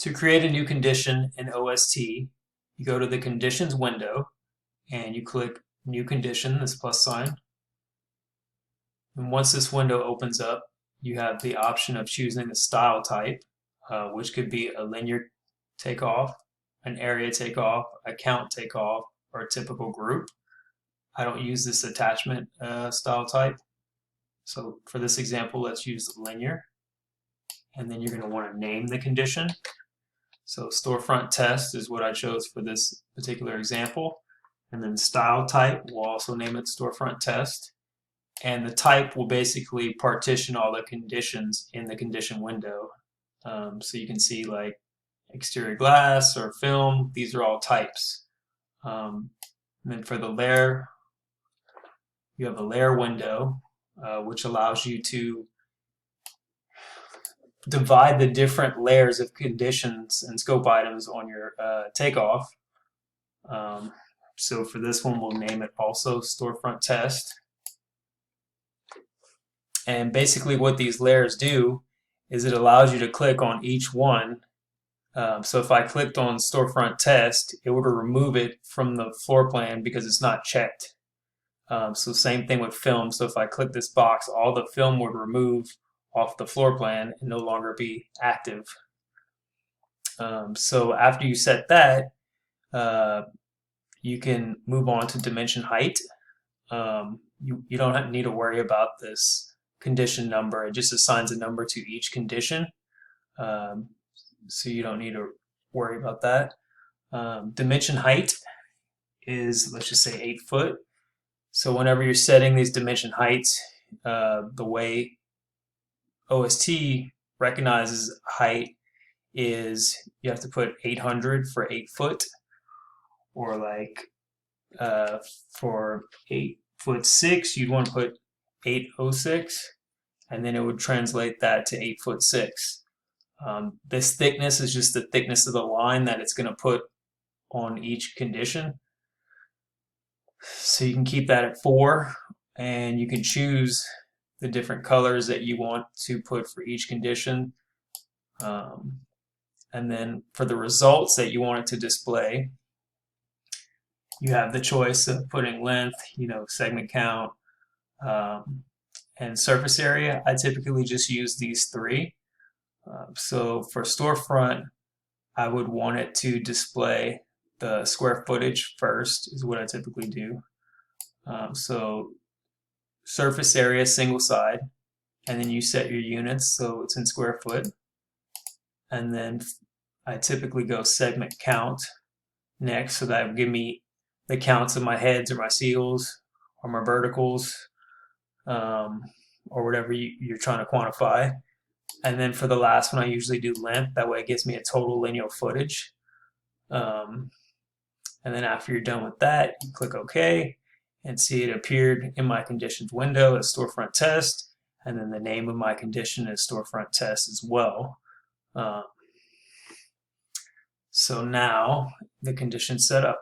To create a new condition in OST, you go to the conditions window and you click new condition, this plus sign. And once this window opens up, you have the option of choosing the style type, which could be a linear takeoff, an area takeoff, a count takeoff, or a typical group. I don't use this attachment style type. So for this example, let's use linear. And then you're going to want to name the condition. So storefront test is what I chose for this particular example. And then style type, we'll also name it storefront test. And the type will basically partition all the conditions in the condition window. So you can see like exterior glass or film, these are all types. And then for the layer, you have a layer window, which allows you to divide the different layers of conditions and scope items on your takeoff. So for this one, we'll name it also storefront test. And basically what these layers do is it allows you to click on each one. So if I clicked on storefront test, it would remove it from the floor plan because it's not checked. So same thing with film. So if I click this box, all the film would remove off the floor plan and no longer be active. So after you set that, you can move on to dimension height. You don't need to worry about this condition number. It just assigns a number to each condition. So you don't need to worry about that. Dimension height is, let's just say 8 foot. So whenever you're setting these dimension heights, the way OST recognizes height is you have to put 800 for 8 foot, or like for 8'6", you'd want to put 806, and then it would translate that to 8'6". This thickness is just the thickness of the line that it's going to put on each condition. So you can keep that at 4, and you can choose the different colors that you want to put for each condition. And then for the results that you want it to display, you have the choice of putting length, segment count, and surface area. I typically just use these 3. So for storefront, I would want it to display the square footage first, is what I typically do. So surface area, single side, and then you set your units so it's in square foot. And then I typically go segment count next, so that would give me the counts of my heads or my seals or my verticals, or whatever you're trying to quantify. And then for the last one, I usually do length. That way it gives me a total lineal footage. And then after you're done with that, you click OK, and see it appeared in my conditions window as storefront test, and then the name of my condition is storefront test as well. So now the condition's set up.